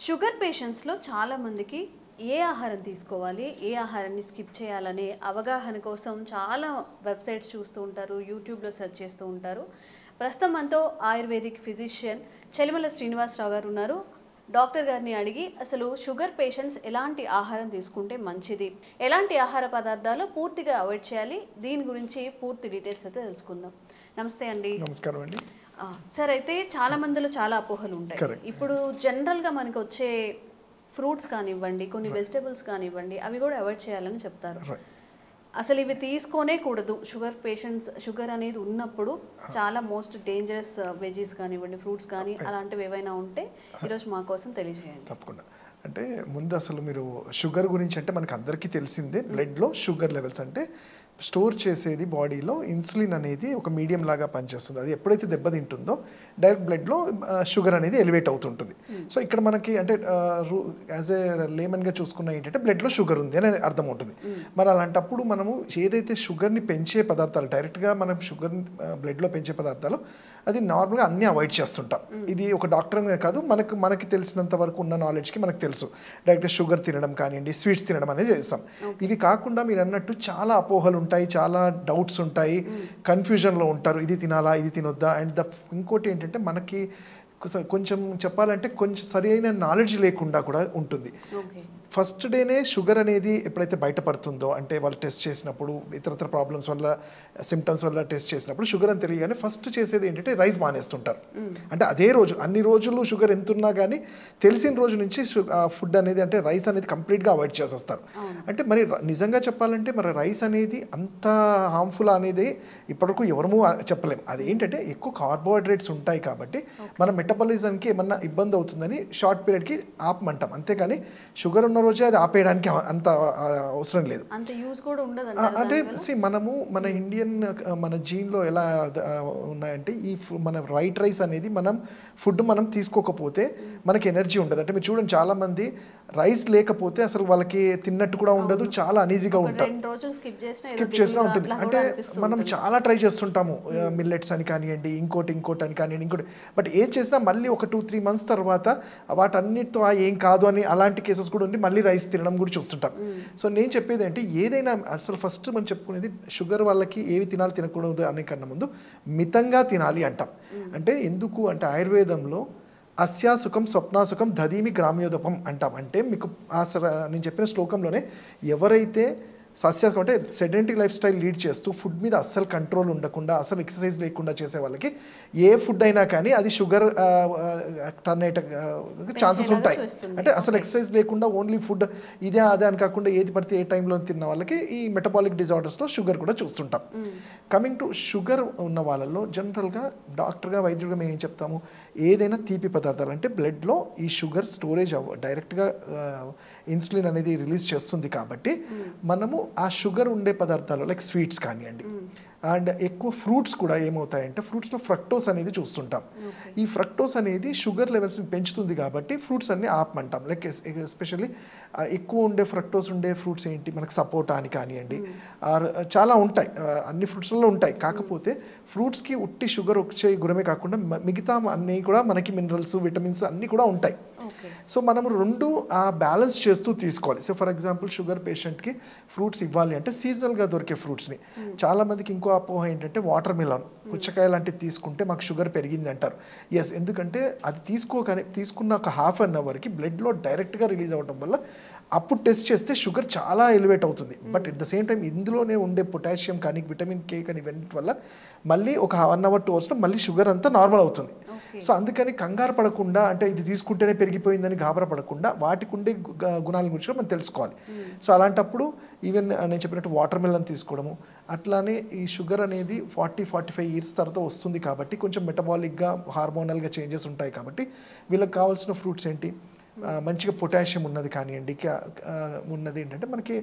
Sugar పేషెంట్స్లో చాలామందికి ఏ ఆహారం తీసుకోవాలి, ఏ ఆహారాన్ని స్కిప్ చేయాలనే అవగాహన కోసం చాలా వెబ్సైట్స్ చూస్తూ ఉంటారు, యూట్యూబ్లో సెర్చ్ చేస్తూ ఉంటారు. ప్రస్తుతం మనతో ఆయుర్వేదిక్ ఫిజిషియన్ చెలిమల శ్రీనివాసరావు గారు ఉన్నారు. డాక్టర్ గారిని అడిగి అసలు షుగర్ పేషెంట్స్ ఎలాంటి ఆహారం తీసుకుంటే మంచిది, ఎలాంటి ఆహార పదార్థాలు పూర్తిగా అవాయిడ్ చేయాలి, దీని గురించి పూర్తి డీటెయిల్స్ అయితే తెలుసుకుందాం. నమస్తే అండి. నమస్కారం అండి. సార్, అయితే చాలా మందిలో చాలా అపోహలు ఉంటాయి. ఇప్పుడు జనరల్గా మనకు వచ్చే ఫ్రూట్స్ కానివ్వండి, కొన్ని వెజిటబుల్స్ కానివ్వండి, అవి కూడా అవాయిడ్ చేయాలని చెప్తారు. అసలు ఇవి తీసుకోనే కూడదు షుగర్ పేషెంట్స్, షుగర్ అనేది ఉన్నప్పుడు చాలా మోస్ట్ డేంజరస్ వెజీస్ కానివ్వండి, ఫ్రూట్స్ కానీ అలాంటివి ఏవైనా ఉంటే ఈరోజు మా కోసం తెలియజేయండి. తప్పకుండా. అంటే ముందు అసలు మీరు షుగర్ గురించి అంటే మనకు అందరికీ తెలిసిందే, బ్లడ్లో షుగర్ లెవెల్స్ అంటే స్టోర్ చేసేది బాడీలో ఇన్సులిన్ అనేది ఒక మీడియం లాగా పనిచేస్తుంది. అది ఎప్పుడైతే దెబ్బతింటుందో డైరెక్ట్ బ్లడ్లో షుగర్ అనేది ఎలివేట్ అవుతుంటుంది. సో ఇక్కడ మనకి అంటే యాజ్ ఏ లేమన్గా చూసుకున్న ఏంటంటే బ్లడ్లో షుగర్ ఉంది అని అర్థం ఉంటుంది. మరి అలాంటప్పుడు మనము ఏదైతే షుగర్ని పెంచే పదార్థాలు, డైరెక్ట్గా మనం షుగర్ని బ్లడ్లో పెంచే పదార్థాలు అది నార్మల్గా అన్నీ అవాయిడ్ చేస్తుంటాం. ఇది ఒక డాక్టర్ అనే కాదు, మనకి తెలిసినంత వరకు ఉన్న నాలెడ్జ్కి మనకు తెలుసు డైరెక్ట్గా షుగర్ తినడం కానివ్వండి, స్వీట్స్ తినడం అనేది చేస్తాం. ఇవి కాకుండా మీరు అన్నట్టు చాలా అపోహలు ఉంటాయి, చాలా డౌట్స్ ఉంటాయి, కన్ఫ్యూజన్లో ఉంటారు, ఇది తినాలా ఇది తినొద్దా. అండ్ ఇంకోటి ఏంటంటే మనకి కొంచెం చెప్పాలంటే కొంచెం సరైన నాలెడ్జ్ లేకుండా కూడా ఉంటుంది. ఫస్ట్ డేనే షుగర్ అనేది ఎప్పుడైతే బయటపడుతుందో, అంటే వాళ్ళు టెస్ట్ చేసినప్పుడు ఇతరత్ర ప్రాబ్లమ్స్ వల్ల, సిమ్టమ్స్ వల్ల టెస్ట్ చేసినప్పుడు షుగర్ అని తెలియగానే ఫస్ట్ చేసేది ఏంటంటే రైస్ మానేస్తుంటారు. అంటే అదే రోజు అన్ని రోజులు షుగర్ ఎంత ఉన్నా కానీ తెలిసిన రోజు నుంచి ఫుడ్ అనేది అంటే రైస్ అనేది కంప్లీట్గా అవాయిడ్ చేసేస్తారు. అంటే మరి నిజంగా చెప్పాలంటే మరి రైస్ అనేది అంత హార్మ్ఫుల్ అనేది ఇప్పటివరకు ఎవరూ చెప్పలేము. అది ఏంటంటే ఎక్కువ కార్బోహైడ్రేట్స్ ఉంటాయి కాబట్టి మన మెటబాలిజంకి ఏమన్నా ఇబ్బంది అవుతుందని షార్ట్ పీరియడ్కి ఆపమంటాం. అంతేకాని షుగర్ ఉన్న రోజే అది ఆపేయడానికి అంత అవసరం లేదు. అంటే మనము మన ఇండియన్ మన జీన్లో ఎలా ఉన్నాయంటే ఈ మన వైట్ రైస్ అనేది ఫుడ్ మనం తీసుకోకపోతే మనకి ఎనర్జీ ఉండదు. అంటే మీరు చూడండి చాలా మంది రైస్ లేకపోతే అసలు వాళ్ళకి తిన్నట్టు కూడా ఉండదు, చాలా అనీజీగా ఉంటారు, స్కిప్ చేసినా ఉంటుంది. అంటే మనం చాలా ట్రై చేస్తుంటాము, మిల్లెట్స్ అని కానివ్వండి, ఇంకోటి అని కానివ్వండి, ఇంకోటి. బట్ ఏం చేసినా మళ్ళీ ఒక 2-3 months తర్వాత వాటన్నిటితో ఏం కాదు అని అలాంటి కేసెస్ కూడా ఉండి మళ్ళీ రైస్ తినడం కూడా చూస్తుంటాం. సో నేను చెప్పేది అంటే ఏదైనా అసలు ఫస్ట్ మనం చెప్పుకునేది షుగర్ వాళ్ళకి ఏవి తినాలి తినకూడదు అనే కన్నా ముందు మితంగా తినాలి అంటాం. అంటే ఎందుకు అంటే ఆయుర్వేదంలో అస్యాసుఖం స్వప్నాసుఖం దధీమి గ్రామ్యోదపం అంటాం. అంటే మీకు అసలు నేను చెప్పిన శ్లోకంలోనే ఎవరైతే సస్యాసుఖం అంటే సెడెంటరీ లైఫ్ స్టైల్ లీడ్ చేస్తూ ఫుడ్ మీద అస్సలు కంట్రోల్ ఉండకుండా, అసలు ఎక్సర్సైజ్ లేకుండా చేసే వాళ్ళకి ఏ ఫుడ్ అయినా కానీ అది షుగర్ టర్న్ అయ్యే ఛాన్సెస్ ఉంటాయి. అంటే అసలు ఎక్సర్సైజ్ లేకుండా ఓన్లీ ఫుడ్ ఇదే అదే అని కాకుండా ఏది పడితే ఏ టైంలో తిన్న వాళ్ళకి ఈ మెటబాలిక్ డిజార్డర్స్లో షుగర్ కూడా చూస్తుంటాం. కమింగ్ టు షుగర్ ఉన్న వాళ్ళలో జనరల్గా డాక్టర్గా వైద్యుడిగా మేము ఏం చెప్తాము, ఏదైనా తీపి పదార్థాలు అంటే బ్లడ్లో ఈ షుగర్ స్టోరేజ్ డైరెక్ట్గా ఇన్సులిన్ అనేది రిలీజ్ చేస్తుంది కాబట్టి మనము ఆ షుగర్ ఉండే పదార్థాలు లైక్ స్వీట్స్ కానివ్వండి, అండ్ ఎక్కువ ఫ్రూట్స్ కూడా ఏమవుతాయంటే ఫ్రూట్స్లో ఫ్రక్టోస్ అనేది చూస్తుంటాం. ఈ ఫ్రక్టోస్ అనేది షుగర్ లెవెల్స్ని పెంచుతుంది కాబట్టి ఫ్రూట్స్ అన్ని ఆపమంటాం. లైక్ ఎస్పెషల్లీ ఎక్కువ ఉండే ఫ్రక్టోస్ ఉండే ఫ్రూట్స్ ఏంటి, మనకు సపోటా అని కానివ్వండి, చాలా ఉంటాయి, అన్ని ఫ్రూట్స్లో ఉంటాయి. కాకపోతే ఫ్రూట్స్కి ఉట్టి షుగర్ వచ్చే గుణమే కాకుండా మిగతా అన్నీ కూడా మనకి మినరల్స్, విటమిన్స్ అన్నీ కూడా ఉంటాయి. సో మనం రెండు బ్యాలెన్స్ చేస్తూ తీసుకోవాలి. సో ఫర్ ఎగ్జాంపుల్ షుగర్ పేషెంట్కి ఫ్రూట్స్ ఇవ్వాలి అంటే సీజనల్గా దొరికే ఫ్రూట్స్ని. చాలామందికి ఇంకో అపోహ ఏంటంటే వాటర్ మిలన్, పుచ్చకాయ లాంటివి తీసుకుంటే మాకు షుగర్ పెరిగింది అంటారు. ఎస్, ఎందుకంటే అది తీసుకున్న ఒక హాఫ్ అన్ అవర్కి బ్లడ్లో డైరెక్ట్గా రిలీజ్ అవ్వడం వల్ల అప్పుడు టెస్ట్ చేస్తే షుగర్ చాలా ఎలివేట్ అవుతుంది. But at the same time ఇందులోనే ఉండే పొటాషియం కానీ విటమిన్ కే కానీ ఇవన్నీ వల్ల మళ్ళీ ఒక 1 hour 2 hours మళ్ళీ షుగర్ అంతా నార్మల్ అవుతుంది. సో అందుకని కంగారు పడకుండా, అంటే ఇది తీసుకుంటేనే పెరిగిపోయిందని గాబరా పడకుండా వాటికి ఉండే గుణాల గురించి మనం తెలుసుకోవాలి. సో అలాంటప్పుడు ఈవెన్ నేను చెప్పినట్టు వాటర్ మిలన్ తీసుకోవడము, అట్లానే ఈ షుగర్ అనేది 40-45 years తర్వాత వస్తుంది కాబట్టి కొంచెం మెటబాలిక్గా హార్మోనల్గా చేంజెస్ ఉంటాయి కాబట్టి వీళ్ళకి కావాల్సిన ఫ్రూట్స్ ఏంటి, మంచిగా పొటాషియం ఉన్నది కానివ్వండి, ఉన్నది ఏంటంటే మనకి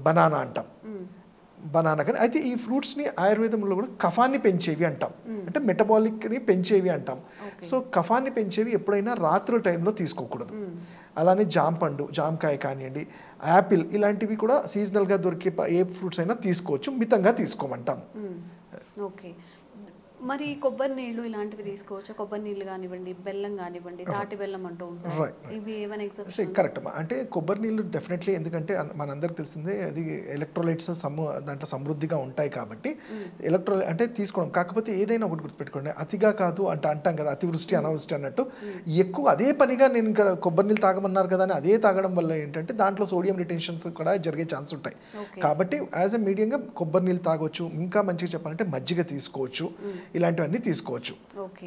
బనానా అంటాం, బనానా. కానీ అయితే ఈ ఫ్రూట్స్ని ఆయుర్వేదంలో కూడా కఫాన్ని పెంచేవి అంటాం, అంటే మెటబాలిక్ని పెంచేవి అంటాం. సో కఫాన్ని పెంచేవి ఎప్పుడైనా రాత్రి టైంలో తీసుకోకూడదు. అలానే జాంపండు, జామకాయ కానివ్వండి, యాపిల్ ఇలాంటివి కూడా సీజనల్గా దొరికే ఏ ఫ్రూట్స్ అయినా తీసుకోవచ్చు, మితంగా తీసుకోమంటాం. ఓకే. మరి కొబ్బరి నీళ్ళు ఇలాంటివి తీసుకోవచ్చు, కొబ్బరి నీళ్ళు కానివ్వండి, బెల్లం కానివ్వండి, తాటి బెల్లం అంటూ ఉంటారు, Right. ఇవి ఏమైనా ఎగ్జాంపుల్? కరెక్ట్. అంటే కొబ్బరి నీళ్ళు డెఫినెట్లీ, ఎందుకంటే మనందరికి తెలిసిందే అది ఎలక్ట్రోలైట్స్ దాంట్లో సమృద్ధిగా ఉంటాయి కాబట్టి అంటే తీసుకోవడం. కాకపోతే ఏదైనా ఒకటి గుర్తుపెట్టుకోండి, అతిగా కాదు అంటాం కదా, అతివృష్టి అనావృష్టి అన్నట్టు. ఎక్కువ అదే పనిగా నేను ఇంకా కొబ్బరి నీళ్ళు తాగమన్నారు కదా అని అదే తాగడం వల్ల ఏంటంటే దాంట్లో సోడియం రిటెన్షన్స్ కూడా జరిగే ఛాన్స్ ఉంటాయి. కాబట్టి యాజ్ ఎ మీడియంగా కొబ్బరి నీళ్ళు తాగొచ్చు. ఇంకా మంచిగా చెప్పాలంటే మజ్జిగ తీసుకోవచ్చు, ఇలాంటివన్నీ తీసుకోవచ్చు. ఓకే,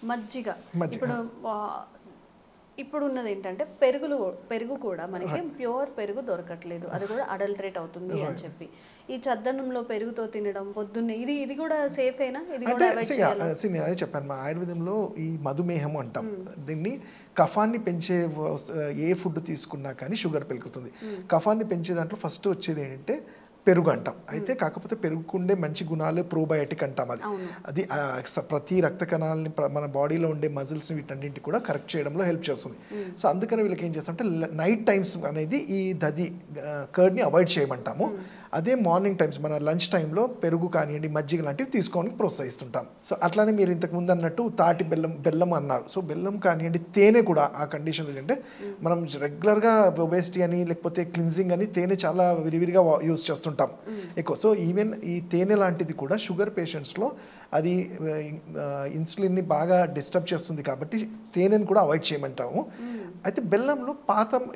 మజ్జిగ. మజ్జిగ. ఇప్పుడు ఉన్నది ఏంటంటే పెరుగు కూడా మనకి ప్యూర్ పెరుగు దొరకట్లేదు, అది కూడా అడల్టరేట్ అవుతుంది అని చెప్పి. ఈ చద్దనంలో పెరుగుతో తినడం పొద్దున్నే, ఇది కూడా సేఫ్ అయినా? ఇది కూడా అవాయిడ్ చేయాలా? నేను అదే చెప్పాను, మా ఆయుర్వేదంలో ఈ మధుమేహం అంటాం దీన్ని. కఫాన్ని పెంచే ఏ ఫుడ్ తీసుకున్నా కానీ షుగర్ పెరుగుతుంది. కఫాన్ని పెంచే దాంట్లో ఫస్ట్ వచ్చేది ఏంటంటే పెరుగు అంటాం. అయితే కాకపోతే పెరుగుకుండే మంచి గుణాలు ప్రోబయోటిక్ అంటాం. అది ప్రతి రక్త కణాలని మన బాడీలో ఉండే మజిల్స్ని వీటన్నింటి కూడా కరెక్ట్ చేయడంలో హెల్ప్ చేస్తుంది. సో అందుకని వీళ్ళకి ఏం చేస్తామంటే నైట్ టైమ్స్ అనేది ఈ కర్డ్ని అవాయిడ్ చేయమంటాము. అదే మార్నింగ్ టైమ్స్ మన లంచ్ టైంలో పెరుగు కానివ్వండి, మజ్జిగ లాంటివి తీసుకోవడానికి ప్రోత్సహిస్తుంటాం. సో అట్లానే మీరు ఇంతకు ముందు అన్నట్టు తాటి బెల్లం అన్నారు. సో బెల్లం కానివ్వండి, తేనె కూడా ఆ కండిషన్ ఏంటంటే మనం రెగ్యులర్గా ఒబేసిటీ అని లేకపోతే క్లిన్జింగ్ అని తేనె చాలా విరివిరిగా యూజ్ చేస్తుంటాం ఎక్కువ. సో ఈవెన్ ఈ తేనె లాంటిది కూడా షుగర్ పేషెంట్స్లో అది ఇన్సులిన్ని బాగా డిస్టర్బ్ చేస్తుంది కాబట్టి తేనెని కూడా అవాయిడ్ చేయమంటాము. అయితే బెల్లంలో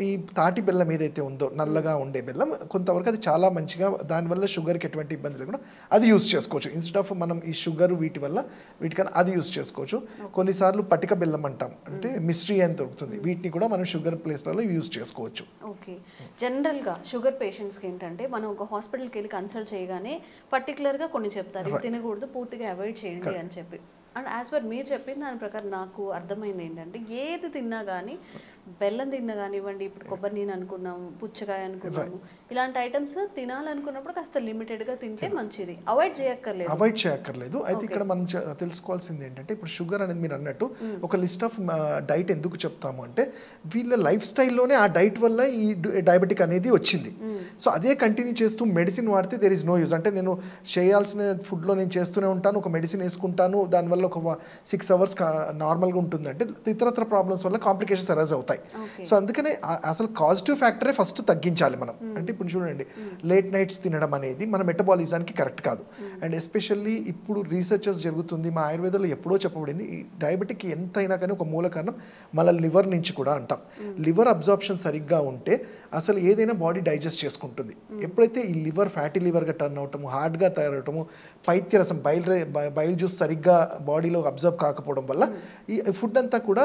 ఈ తాటి బెల్లం ఏదైతే ఉందో నల్లగా ఉండే బెల్లం కొంతవరకు అది చాలా మంచిగా, దానివల్ల షుగర్కి ఎటువంటి ఇబ్బంది లేకుండా అది యూస్ చేసుకోవచ్చు. ఇన్స్టెడ్ ఆఫ్ మనం ఈ షుగర్ వీటికన్నా అది యూస్ చేసుకోవచ్చు. కొన్నిసార్లు పటిక బెల్లం అంటాం, అంటే మిస్ట్రీ అని దొరుకుతుంది, వీటిని కూడా మనం షుగర్ ప్లేస్లలో యూస్ చేసుకోవచ్చు. ఓకే, జనరల్గా షుగర్ పేషెంట్స్కి ఏంటంటే మనం ఒక హాస్పిటల్కి వెళ్ళి కన్సల్ట్ చేయగానే పర్టికులర్గా కొన్ని చెప్తారు, ఇవి తినకూడదు, పూర్తిగా అవాయిడ్ చేయండి అని చెప్పి. అండ్ యాజ్ పర్ మీరు చెప్పిన దాని ప్రకారం నాకు అర్థమైంది ఏంటంటే ఏది తిన్నా కానీ, బెల్లం తిన్నా కానివ్వండి, ఇప్పుడు కొబ్బరి నీళ్ళు అనుకున్నాము, పుచ్చకాయ అనుకున్నాము, ఇలాంటి ఐటమ్స్ తినాలనుకున్నప్పుడు కాస్త లిమిటెడ్గా తింటే మంచిది, అవాయిడ్ చేయక్కర్లేదు. అయితే ఇక్కడ మనం తెలుసుకోవాల్సింది ఏంటంటే ఇప్పుడు షుగర్ అనేది మీరు అన్నట్టు ఒక లిస్ట్ ఆఫ్ డైట్ ఎందుకు చెప్తాము అంటే వీళ్ళ లైఫ్ స్టైల్లోనే ఆ డైట్ వల్ల ఈ డయాబెటిక్ అనేది వచ్చింది. సో అదే కంటిన్యూ చేస్తూ మెడిసిన్ వాడితే దేర్ ఇస్ నో యూజ్. అంటే నేను చేయాల్సిన ఫుడ్లో నేను చేస్తూనే ఉంటాను, ఒక మెడిసిన్ వేసుకుంటాను, దానివల్ల ఒక 6 hours నార్మల్గా ఉంటుంది అంటే ఇతరత్ర ప్రాబ్లమ్స్ వల్ల కాంప్లికేషన్స్ అరైజ్ అవుతాయి. సో అందుకనే అసలు పాజిటివ్ ఫ్యాక్టరే ఫస్ట్ తగ్గించాలి మనం. అంటే ఇప్పుడు చూడండి, లేట్ నైట్స్ తినడం అనేది మన మెటబాలిజానికి కరెక్ట్ కాదు. అండ్ ఎస్పెషల్లీ ఇప్పుడు రీసెర్చెస్ జరుగుతుంది, మా ఆయుర్వేదంలో ఎప్పుడో చెప్పబడింది, ఈ డయాబెటిక్ ఎంతైనా కానీ ఒక మూల కారణం మన లివర్ నుంచి కూడా అంటాం. లివర్ అబ్జార్ప్షన్ సరిగ్గా ఉంటే అసలు ఏదైనా బాడీ డైజెస్ట్ చేసుకుంటుంది. ఎప్పుడైతే ఈ లివర్ ఫ్యాటీ లివర్గా టర్న్ అవటము, హార్డ్గా తయారవటము, పైత్యరసం బైల్ జ్యూస్ సరిగ్గా బాడీలో అబ్జర్వ్ కాకపోవడం వల్ల ఈ ఫుడ్ అంతా కూడా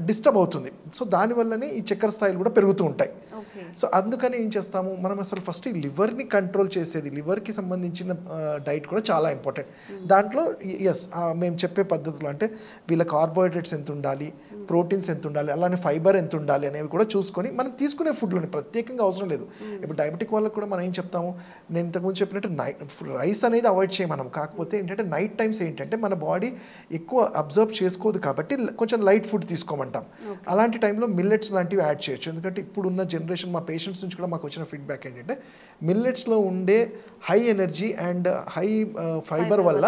డిస్టర్బ్ అవుతుంది. సో దానివల్లనే ఈ చక్కెర స్థాయిలు కూడా పెరుగుతూ ఉంటాయి. సో అందుకని ఏం చేస్తాము మనం, అసలు ఫస్ట్ ఈ లివర్ని కంట్రోల్ చేసేది, లివర్కి సంబంధించిన డైట్ కూడా చాలా ఇంపార్టెంట్. దాంట్లో మేము చెప్పే పద్ధతులు అంటే వీళ్ళ కార్బోహైడ్రేట్స్ ఎంత ఉండాలి, ప్రోటీన్స్ ఎంత ఉండాలి, అలానే ఫైబర్ ఎంత ఉండాలి అనేవి కూడా చూసుకొని మనం తీసుకునే ఫుడ్లోని ప్రత్యేకంగా అవసరం లేదు. ఇప్పుడు డయాబెటిక్ వాళ్ళకి కూడా మనం ఏం చెప్తాము, నేను ఇంతకుముందు చెప్పినట్టు రైస్ అనేది అవాయిడ్ చేయమనం. కాకపోతే ఏంటంటే నైట్ టైమ్స్ ఏంటంటే మన బాడీ ఎక్కువ అబ్జర్వ్ చేసుకోదు కాబట్టి కొంచెం లైట్ ఫుడ్ తీసుకోమంటాం. అలాంటి టైంలో మిల్లెట్స్ లాంటివి యాడ్ చేయొచ్చు. ఎందుకంటే ఇప్పుడున్న జనరేషన్ మా పేషెంట్స్ నుంచి కూడా మాకు వచ్చిన ఫీడ్బ్యాక్ ఏంటంటే మిల్లెట్స్లో ఉండే high energy and high fibre వల్ల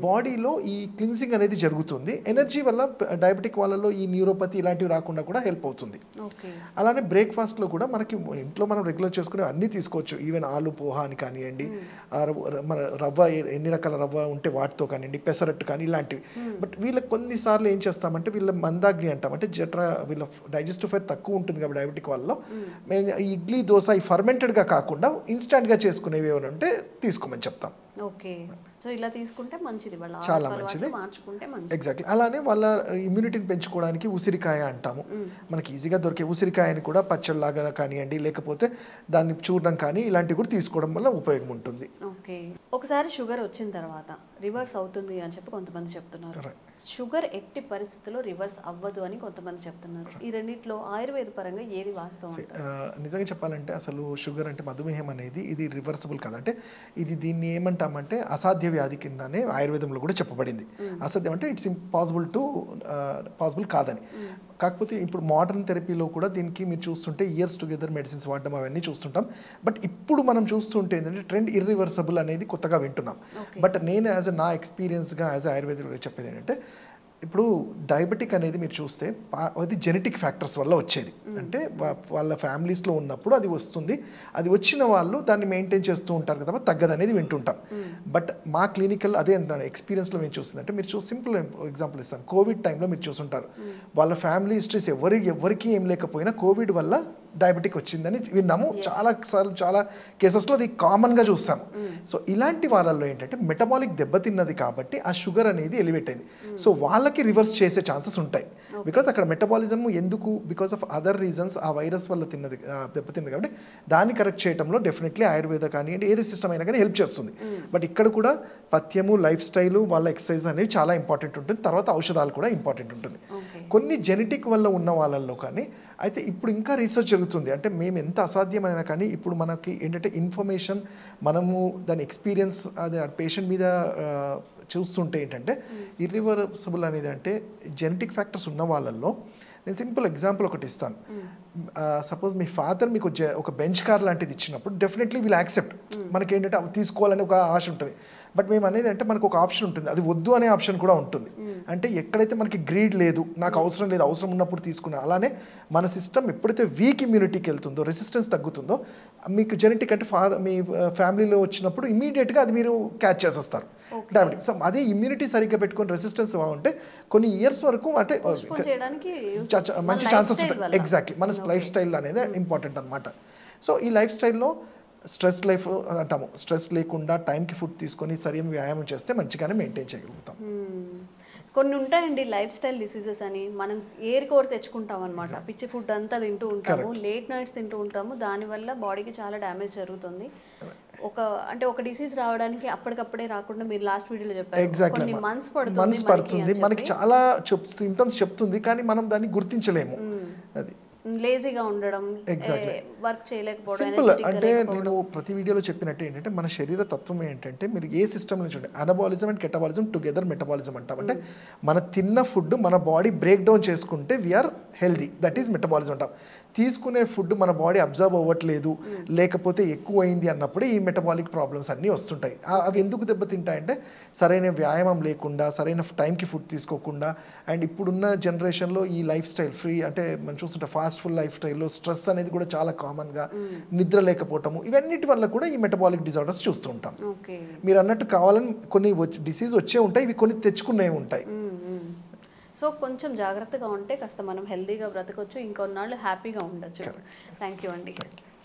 బాడీలో ఈ క్లిన్సింగ్ అనేది జరుగుతుంది. ఎనర్జీ వల్ల డయాబెటిక్ వాళ్ళలో ఈ న్యూరోపతి ఇలాంటివి రాకుండా కూడా హెల్ప్ అవుతుంది. అలానే బ్రేక్ఫాస్ట్లో కూడా మనకి ఇంట్లో మనం రెగ్యులర్ చేసుకునే అన్నీ తీసుకోవచ్చు. ఈవెన్ ఆలు పోహా అని కానివ్వండి, మన రవ్వ ఎన్ని రకాల రవ్వ ఉంటే వాటితో కానివ్వండి, పెసరట్టు కానీ ఇలాంటివి. బట్ వీళ్ళకి కొన్నిసార్లు ఏం చేస్తామంటే వీళ్ళ మందాగ్ని అంటాం, అంటే వీళ్ళ డైజెస్టివ్ ఫైర్ తక్కువ ఉంటుంది కాబట్టి డయాబెటిక్ వాళ్ళలో మేము ఇడ్లీ దోశ ఈ ఫర్మెంటెడ్గా కాకుండా ఇన్స్టాంట్గా చేసుకునేవి ఏమైనా ఉంటే తీసుకోమని చెప్తాం. ఓకే, సో ఇలా తీసుకుంటే మంచిది, చాలా మంచిది, ఎగ్జాక్ట్లీ. అలానే వాళ్ళ ఇమ్యూనిటీని పెంచుకోవడానికి ఉసిరికాయ అంటాము, మనకి ఈజీగా దొరికే ఉసిరికాయని కూడా పచ్చళ్ళలాగా కానివ్వండి, లేకపోతే దాన్ని చూడడం కానీ ఇలాంటివి కూడా తీసుకోవడం వల్ల ఉపయోగం ఉంటుంది. ఓకే, ఒకసారి షుగర్ వచ్చిన తర్వాత రివర్స్ అవుతుంది అని చెప్పి కొంతమంది చెప్తున్నారు. షుగర్ ఎట్టి పరిస్థితుల్లో రివర్స్ అవ్వదు అని కొంతమంది చెప్తున్నారు. ఈ రెండిట్లో ఆయుర్వేద పరంగా ఏది వాస్తవం అంటారు? నిజంగా చెప్పాలంటే అసలు షుగర్ అంటే మధుమేహం అనేది ఇది రివర్సిబుల్ కాదంటే ఇది దీన్ని ఏమంటామంటే అసాధ్య వ్యాధి కిందనే ఆయుర్వేదంలో కూడా చెప్పబడింది. అసాధ్యం అంటే ఇట్స్ ఇంపాసిబుల్ పాసిబుల్ కాదని. కాకపోతే ఇప్పుడు మోడర్న్ థెరపీలో కూడా దీనికి మీరు చూస్తుంటే ఇయర్స్ టుగెదర్ మెడిసిన్స్ వాడడం అవన్నీ చూస్తుంటాం. బట్ ఇప్పుడు మనం చూస్తుంటే ఏంటంటే ట్రెండ్ ఇర్రివర్సబుల్ అనేది కొత్తగా వింటున్నాం. బట్ నేను నా ఎక్స్పీరియన్స్గా ఆయుర్వేదిక్ చెప్పేది ఏంటంటే ఇప్పుడు డయాబెటిక్ అనేది మీరు చూస్తే అది జెనెటిక్ ఫ్యాక్టర్స్ వల్ల వచ్చేది. అంటే వాళ్ళ ఫ్యామిలీస్లో ఉన్నప్పుడు అది వస్తుంది. అది వచ్చిన వాళ్ళు దాన్ని మెయింటైన్ చేస్తూ ఉంటారు కదా, తగ్గదు అనేది వింటుంటాం. బట్ మా క్లినికల్ అదే ఎక్స్పీరియన్స్లో మేము చూస్తుంది అంటే మీరు సింపుల్ ఎగ్జాంపుల్ ఇస్తాను. కోవిడ్ టైంలో మీరు చూస్తుంటారు వాళ్ళ ఫ్యామిలీ హిస్టరీస్ ఎవరికి ఏం లేకపోయినా కోవిడ్ వల్ల డయాబెటిక్ వచ్చిందని విన్నాము. చాలా కేసెస్లో అది కామన్గా చూస్తాము. సో ఇలాంటి వాళ్ళల్లో ఏంటంటే మెటబాలిక్ దెబ్బతిన్నది కాబట్టి ఆ షుగర్ అనేది ఎలివేట్ అయింది. సో వాళ్ళకి రివర్స్ చేసే ఛాన్సెస్ ఉంటాయి. బికాస్ అక్కడ మెటబాలిజం ఎందుకు బికాస్ ఆఫ్ అదర్ రీజన్స్ ఆ వైరస్ వల్ల దెబ్బతింది కాబట్టి దాన్ని కరెక్ట్ చేయడంలో డెఫినెట్లీ ఆయుర్వేద కానివ్వండి ఏది సిస్టమ్ అయినా కానీ హెల్ప్ చేస్తుంది. బట్ ఇక్కడ కూడా పథ్యము, లైఫ్ స్టైల్, వాళ్ళ ఎక్సర్సైజ్ అనేవి చాలా ఇంపార్టెంట్ ఉంటుంది. తర్వాత ఔషధాలు కూడా ఇంపార్టెంట్ ఉంటుంది. కొన్ని జెనెటిక్ వల్ల ఉన్న వాళ్ళల్లో కానీ అయితే ఇప్పుడు ఇంకా రీసెర్చ్ జరుగుతుంది. అంటే మేము ఎంత అసాధ్యమైనా కానీ ఇప్పుడు మనకి ఏంటంటే ఇన్ఫర్మేషన్ మనము దాని ఎక్స్పీరియన్స్ అది పేషెంట్ మీద చూస్తుంటే ఏంటంటే ఇర్రివర్సిబుల్ అనేది అంటే జెనెటిక్ ఫ్యాక్టర్స్ ఉన్న వాళ్ళల్లో నేను సింపుల్ ఎగ్జాంపుల్ ఒకటి ఇస్తాను. సపోజ్ మీ ఫాదర్ మీకు ఒక బెంచ్ కార్ లాంటిది ఇచ్చినప్పుడు డెఫినెట్లీ విల్ యాక్సెప్ట్. మనకి ఏంటంటే అవి తీసుకోవాలని ఒక ఆశ ఉంటుంది. బట్ మేము అనేది అంటే మనకు ఒక ఆప్షన్ ఉంటుంది, అది వద్దు అనే ఆప్షన్ కూడా ఉంటుంది. అంటే ఎక్కడైతే మనకి గ్రీడ్ లేదు, నాకు అవసరం లేదు, అవసరం ఉన్నప్పుడు తీసుకున్నా. అలానే మన సిస్టమ్ ఎప్పుడైతే వీక్ ఇమ్యూనిటీకి వెళ్తుందో, రెసిస్టెన్స్ తగ్గుతుందో, మీకు జెనెటిక్ అంటే మీ ఫ్యామిలీలో వచ్చినప్పుడు ఇమీడియట్గా అది మీరు క్యాచ్ చేసేస్తారు డయాబెటిక్. సో అదే ఇమ్యూనిటీ సరిగ్గా పెట్టుకొని రెసిస్టెన్స్ బాగుంటే కొన్ని ఇయర్స్ వరకు అంటే మంచి ఛాన్సెస్ ఉంటాయి. ఎగ్జాక్ట్లీ మన లైఫ్ స్టైల్ అనేది ఇంపార్టెంట్ అనమాట. సో ఈ లైఫ్ స్టైల్లో స్ట్రెస్ లైఫ్ అంటాము, స్ట్రెస్ లేకుండా టైంకి ఫుడ్ తీసుకొని సరైన వ్యాయామం చేస్తే మంచిగానే మెయింటైన్ చేయగలుగుతాం. కొన్ని ఉంటాయండి లైఫ్ స్టైల్ డిసీజెస్ అని, మనం ఏర్ కోర్ తెచ్చుకుంటాం అనమాట. పిచ్చి ఫుడ్ అంతా తింటూ ఉంటాము, లేట్ నైట్స్ తింటూ ఉంటాము, దానివల్ల బాడీకి చాలా డ్యామేజ్ జరుగుతుంది. ఒక డిసీజ్ రావడానికి అప్పటికప్పుడే రాకుండా మీరు లాస్ట్ వీడియోలో చెప్పారు కొన్ని మంత్స్ పడుతుంది. మనకి చాలా సింప్టమ్స్ చెప్తుంది కానీ మనం దాన్ని గుర్తించలేము. అది లేజీగా ఉండడం, వర్క్ చేయలేకపోవడం. సింపుల్ అంటే నేను ప్రతి వీడియోలో చెప్పినట్టు ఏంటంటే మన శరీర తత్వం ఏంటంటే మీరు ఏ సిస్టమ్ నుంచి ఉంటే anabolism and catabolism together metabolism అంటాం. అంటే మన తిన్న ఫుడ్ మన బాడీ బ్రేక్ డౌన్ చేసుకుంటే we are healthy, that is metabolism అంటాం. తీసుకునే ఫుడ్ మన బాడీ అబ్జర్వ్ అవ్వట్లేదు లేకపోతే ఎక్కువ అయింది అన్నప్పుడు ఈ మెటబాలిక్ ప్రాబ్లమ్స్ అన్నీ వస్తుంటాయి. అవి ఎందుకు దెబ్బతింటాయంటే సరైన వ్యాయామం లేకుండా, సరైన టైంకి ఫుడ్ తీసుకోకుండా, అండ్ ఇప్పుడున్న జనరేషన్లో ఈ లైఫ్ స్టైల్ అంటే మనం చూస్తుంటే ఫాస్ట్ ఫుడ్ లైఫ్ స్టైల్లో స్ట్రెస్ అనేది కూడా చాలా కామన్గా, నిద్ర లేకపోవటము, ఇవన్నిటి వల్ల కూడా ఈ మెటబాలిక్ డిజార్డర్స్ చూస్తూ ఉంటాం. మీరు అన్నట్టు కావాలని కొన్ని డిసీజ్ వచ్చే ఉంటాయి, ఇవి కొన్ని తెచ్చుకునేవి ఉంటాయి. సో కొంచెం జాగ్రత్తగా ఉంటే కాస్త మనం హెల్తీగా బ్రతకొచ్చు, ఇంకొన్నాళ్ళు హ్యాపీగా ఉండొచ్చు. థ్యాంక్ యూ అండి.